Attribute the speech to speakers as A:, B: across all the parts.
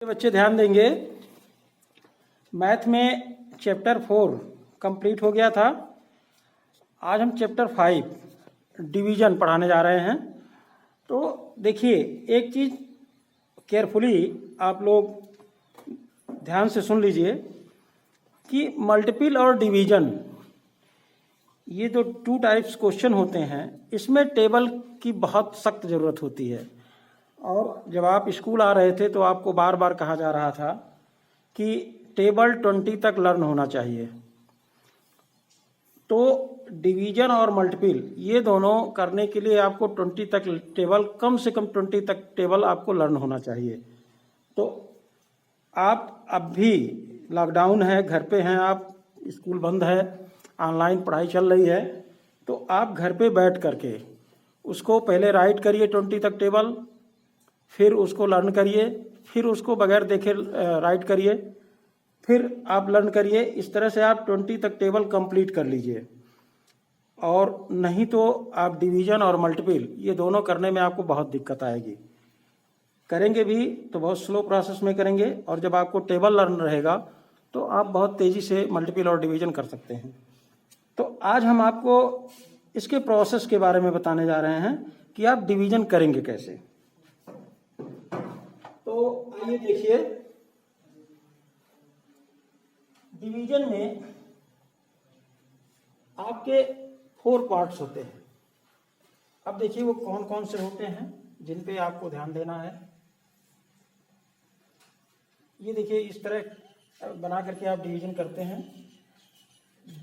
A: बच्चे ध्यान देंगे। मैथ में चैप्टर 4 कंप्लीट हो गया था। आज हम चैप्टर 5 डिवीजन पढ़ाने जा रहे हैं। तो देखिए, एक चीज़ केयरफुली आप लोग ध्यान से सुन लीजिए कि मल्टीपल और डिवीजन, ये जो 2 टाइप्स क्वेश्चन होते हैं, इसमें टेबल की बहुत सख्त ज़रूरत होती है। और जब आप स्कूल आ रहे थे तो आपको बार बार कहा जा रहा था कि टेबल 20 तक लर्न होना चाहिए। तो डिवीजन और मल्टीपल ये दोनों करने के लिए आपको 20 तक टेबल, कम से कम 20 तक टेबल आपको लर्न होना चाहिए। तो आप अब भी लॉकडाउन है, घर पे हैं आप, स्कूल बंद है, ऑनलाइन पढ़ाई चल रही है, तो आप घर पे बैठ करके उसको पहले राइट करिए 20 तक टेबल, फिर उसको लर्न करिए, फिर उसको बगैर देखे राइट करिए, फिर आप लर्न करिए। इस तरह से आप 20 तक टेबल कंप्लीट कर लीजिए। और नहीं तो आप डिवीजन और मल्टीपल ये दोनों करने में आपको बहुत दिक्कत आएगी। करेंगे भी तो बहुत स्लो प्रोसेस में करेंगे, और जब आपको टेबल लर्न रहेगा तो आप बहुत तेज़ी से मल्टीपल और डिवीजन कर सकते हैं। तो आज हम आपको इसके प्रोसेस के बारे में बताने जा रहे हैं कि आप डिवीजन करेंगे कैसे। तो आइए देखिए, डिवीजन में आपके 4 पार्ट्स होते हैं। अब देखिए वो कौन कौन से होते हैं जिन पे आपको ध्यान देना है। ये देखिए, इस तरह बना करके आप डिवीजन करते हैं।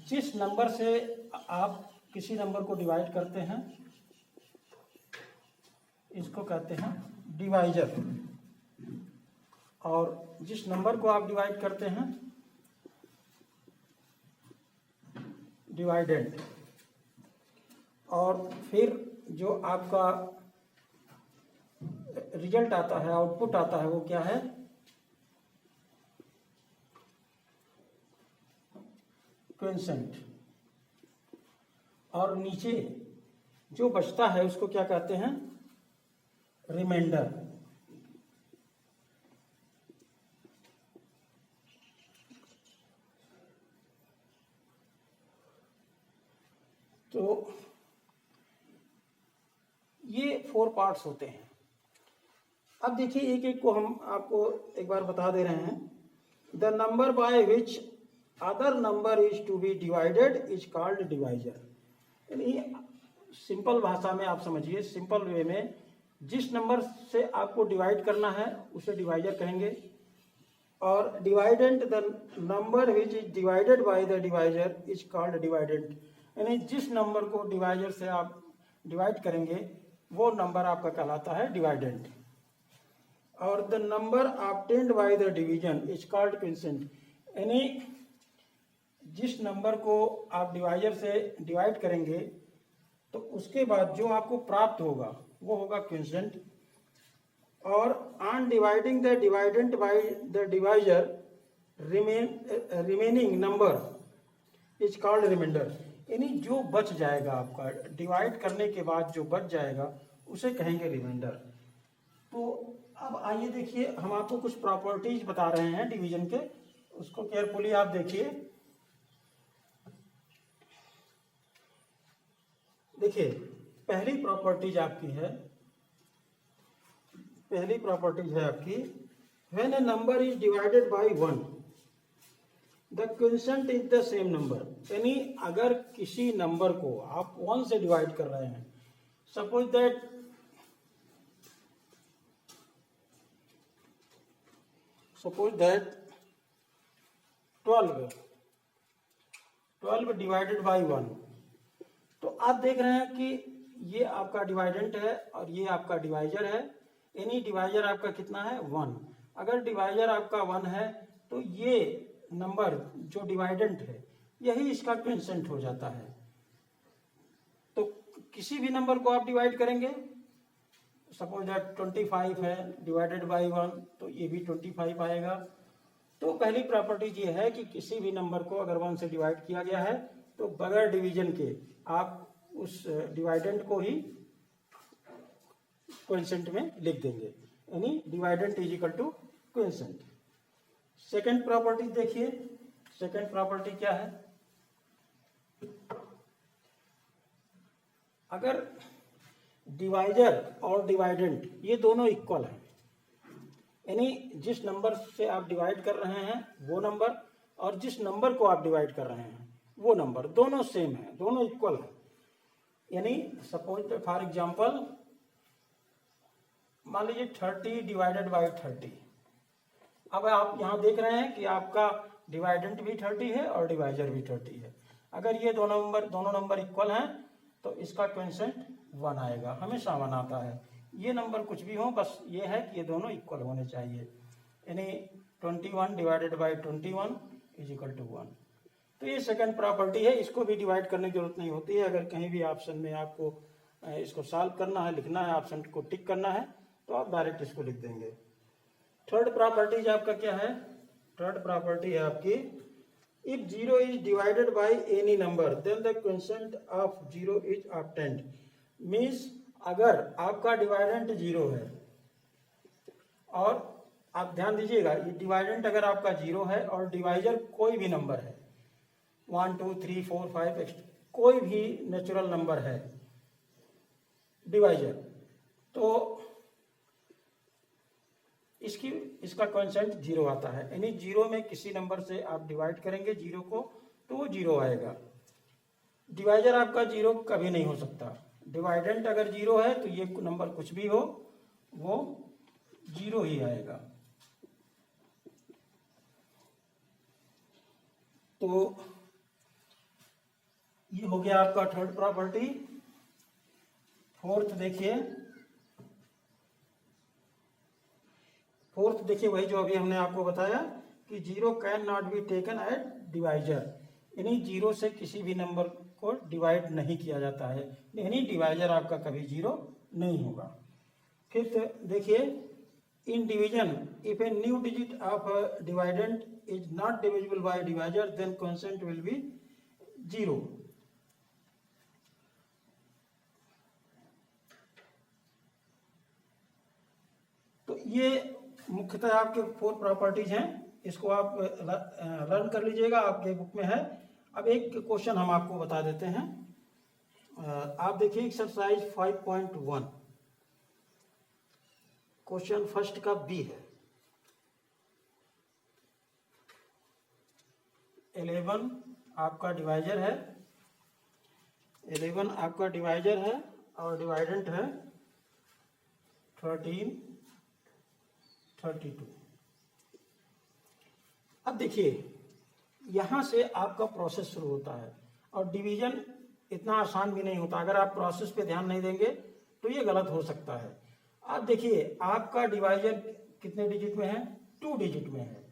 A: जिस नंबर से आप किसी नंबर को डिवाइड करते हैं इसको कहते हैं डिवाइजर, और जिस नंबर को आप डिवाइड करते हैं डिवाइडेंड। और फिर जो आपका रिजल्ट आता है, आउटपुट आता है, वो क्या है? क्विंसेंट। और नीचे जो बचता है उसको क्या कहते हैं? रिमाइंडर। तो ये 4 पार्ट्स होते हैं। अब देखिए, एक एक को हम आपको एक बार बता दे रहे हैं। The number by which other number is to be divided is called divisor. यानी सिंपल भाषा में आप समझिए, सिंपल वे में, जिस नंबर से आपको डिवाइड करना है उसे डिवाइजर कहेंगे। और डिवाइडेंट, the number which is divided bye the divisor is called डिवाइडेंट। यानी जिस नंबर को डिवाइजर से आप डिवाइड करेंगे वो नंबर आपका कहलाता है डिवाइडेंट। और the number obtained by the division is called quotient. यानी जिस नंबर को आप डिवाइजर से डिवाइड करेंगे तो उसके बाद जो आपको प्राप्त होगा वो होगा क्विंसेंट। और on dividing the dividend by the divisor remaining number is called remainder. यानी जो बच जाएगा आपका डिवाइड करने के बाद, जो बच जाएगा उसे कहेंगे रिमाइंडर। तो अब आइए देखिए, हम आपको कुछ प्रॉपर्टीज बता रहे हैं डिवीजन के, उसको केयरफुली आप देखिए। देखिए, पहली प्रॉपर्टीज आपकी है आपकी, when a number is divided by 1 the quotient is the same number. यानी अगर किसी नंबर को आप 1 से डिवाइड कर रहे हैं, suppose that suppose that 12 divided by 1, तो आप देख रहे हैं कि ये आपका डिवाइडेंट है और ये आपका डिवाइजर है। यानी डिवाइजर आपका कितना है? 1। अगर डिवाइजर आपका 1 है तो ये नंबर जो डिवाइडेंट है यही इसका क्विंसेंट हो जाता है। तो किसी भी नंबर को आप डिवाइड करेंगे, सपोज दैट 25 है डिवाइडेड बाय 1, तो ये भी 25 आएगा। तो पहली प्रॉपर्टी ये है कि किसी भी नंबर को अगर 1 से डिवाइड किया गया है तो बगैर डिवीजन के आप उस डिवाइडेंट को ही क्विंसेंट में लिख देंगे। यानी dividend is equal to quotient. Second property देखिए, सेकंड प्रॉपर्टी क्या है, अगर डिवाइजर और डिवाइडेंट ये दोनों इक्वल हैं, यानी जिस नंबर से आप डिवाइड कर रहे हैं वो नंबर और जिस नंबर को आप डिवाइड कर रहे हैं वो नंबर दोनों सेम है, दोनों इक्वल है, यानी सपोज फॉर एग्जांपल मान लीजिए 30 डिवाइडेड बाई 30। अब आप यहां देख रहे हैं कि आपका डिवाइडेंट भी 30 है और डिवाइजर भी 30 है। अगर ये दोनों नंबर इक्वल हैं तो इसका क्विंसेंट 1 आएगा, हमेशा 1 आता है। ये नंबर कुछ भी हो, बस ये है कि ये दोनों इक्वल होने चाहिए, यानी 21 divided by 21 is equal to 1। तो ये सेकंड प्रॉपर्टी है, इसको भी डिवाइड करने की जरूरत नहीं होती है। अगर कहीं भी ऑप्शन में आपको इसको सॉल्व करना है, लिखना है, ऑप्शन को टिक करना है तो आप डायरेक्ट इसको लिख देंगे। थर्ड प्रॉपर्टी आपका क्या है, थर्ड प्रॉपर्टी है आपकी if 0 is divided by any number then the quotient of 0 is obtained. Means अगर आपका डिवाइडेंट 0 है और आप ध्यान दीजिएगा ये डिवाइडेंट अगर आपका 0 है और डिवाइजर कोई भी नंबर है 1 2 3 4 5 कोई भी नेचुरल नंबर है डिवाइजर, तो इसका क्विंसेंट 0 आता है, यानी 0 में किसी नंबर से आप डिवाइड करेंगे 0 को तो वो 0 आएगा। डिवाइजर आपका 0 कभी नहीं हो सकता, डिवाइडेंट अगर 0 है तो ये नंबर कुछ भी हो वो 0 ही आएगा। तो ये हो गया आपका थर्ड प्रॉपर्टी। फोर्थ देखिए वही जो अभी हमने आपको बताया कि 0 can not be taken at divisor, यानी 0 से किसी भी नंबर को डिवाइड नहीं किया जाता है, यानी डिवाइजर आपका कभी 0 नहीं होगा। फिर देखिए in division if a new digit of dividend is not divisible by divisor then quotient will be 0। तो ये मुख्यतः आपके 4 प्रॉपर्टीज हैं, इसको आप लर्न कर लीजिएगा, आपके बुक में है। अब एक क्वेश्चन हम आपको बता देते हैं। आप देखिए एक्सरसाइज 5.1 क्वेश्चन फर्स्ट का बी है। 11 आपका डिवाइजर है, 11 आपका डिवाइजर है और डिवाइडेंट है 13 32। अब देखिए यहां से आपका प्रोसेस शुरू होता है और डिवीजन इतना आसान भी नहीं होता, अगर आप प्रोसेस पे ध्यान नहीं देंगे तो ये गलत हो सकता है। आप देखिए आपका डिवाइजर कितने डिजिट में है, 2 डिजिट में है,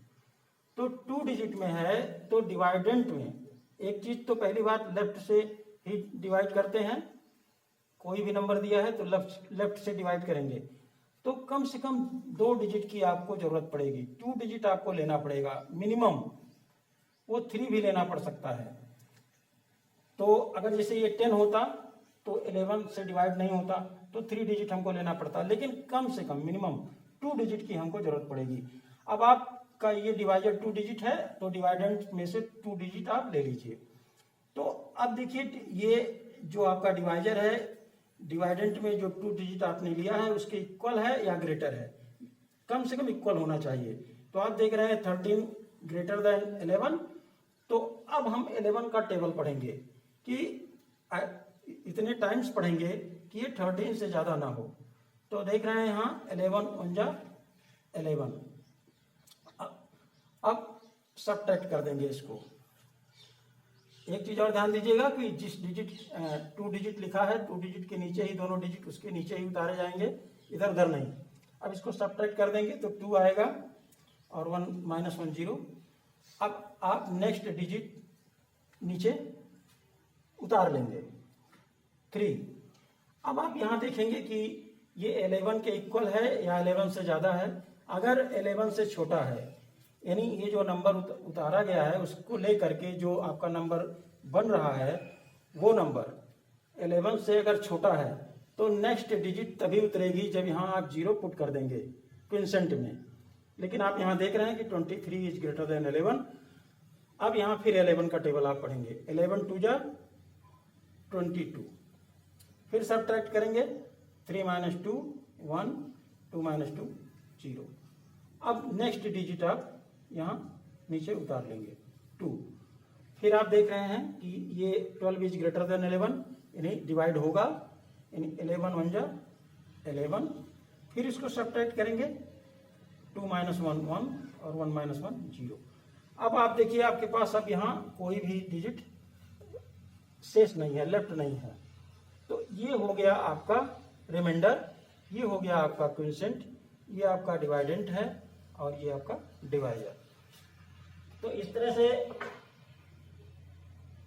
A: तो 2 डिजिट में है तो डिवाइडेंट में एक चीज तो पहली बात लेफ्ट से ही डिवाइड करते हैं, कोई भी नंबर दिया है तो लेफ्ट से डिवाइड करेंगे, तो कम से कम 2 डिजिट की आपको जरूरत पड़ेगी, 2 डिजिट आपको लेना पड़ेगा मिनिमम, वो 3 भी लेना पड़ सकता है। तो अगर जैसे ये 10 होता तो 11 से डिवाइड नहीं होता तो 3 डिजिट हमको लेना पड़ता, लेकिन कम से कम मिनिमम 2 डिजिट की हमको जरूरत पड़ेगी। अब आपका ये डिवाइजर 2 डिजिट है तो डिवाइडेंट में से 2 डिजिट आप ले लीजिए। तो अब देखिए ये जो आपका डिवाइजर है डिवाइडेंट में जो 2 डिजिट आपने लिया है उसके इक्वल है या ग्रेटर है, कम से कम इक्वल होना चाहिए। तो आप देख रहे हैं 13 ग्रेटर देन 11, तो अब हम 11 का टेबल पढ़ेंगे कि इतने टाइम्स पढ़ेंगे कि ये 13 से ज्यादा ना हो। तो देख रहे हैं यहाँ 11 × 11, अब सबट्रैक्ट कर देंगे इसको। एक चीज और ध्यान दीजिएगा कि जिस डिजिट 2 डिजिट लिखा है 2 डिजिट के नीचे ही दोनों डिजिट उसके नीचे ही उतारे जाएंगे, इधर उधर नहीं। अब इसको सबट्रैक्ट कर देंगे तो 2 आएगा और 1 -1 0। अब आप नेक्स्ट डिजिट नीचे उतार लेंगे 3। अब आप यहां देखेंगे कि ये 11 के इक्वल है या 11 से ज्यादा है। अगर 11 से छोटा है यानी ये जो नंबर उतारा गया है उसको लेकर के जो आपका नंबर बन रहा है वो नंबर 11 से अगर छोटा है तो नेक्स्ट डिजिट तभी उतरेगी जब यहाँ आप 0 पुट कर देंगे क्विंसेंट में। लेकिन आप यहाँ देख रहे हैं कि 23 इज ग्रेटर देन 11। अब यहाँ फिर 11 का टेबल आप पढ़ेंगे। 11 2 जा 22, फिर सब्ट्रैक्ट करेंगे 3 माइनस 2 1, 2 माइनस 2 0। अब नेक्स्ट डिजिट आप यहाँ नीचे उतार लेंगे 2। फिर आप देख रहे हैं कि ये 12 इज ग्रेटर देन 11, यानी डिवाइड होगा, यानी 11 1 जा 11। फिर इसको सब्ट्रैक्ट करेंगे 2 माइनस 1 1 और 1 माइनस 1 0। अब आप देखिए आपके पास अब यहाँ कोई भी डिजिट शेष नहीं है, लेफ्ट नहीं है। तो ये हो गया आपका रिमाइंडर, ये हो गया आपका क्विसेंट, ये आपका डिवाइडेंट है और ये आपका डिवाइजर। तो इस तरह से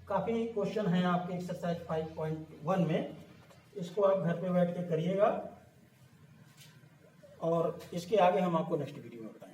A: काफी क्वेश्चन हैं आपके एक्सरसाइज 5.1 में। इसको आप घर पे बैठ के करिएगा और इसके आगे हम आपको नेक्स्ट वीडियो में बताएंगे।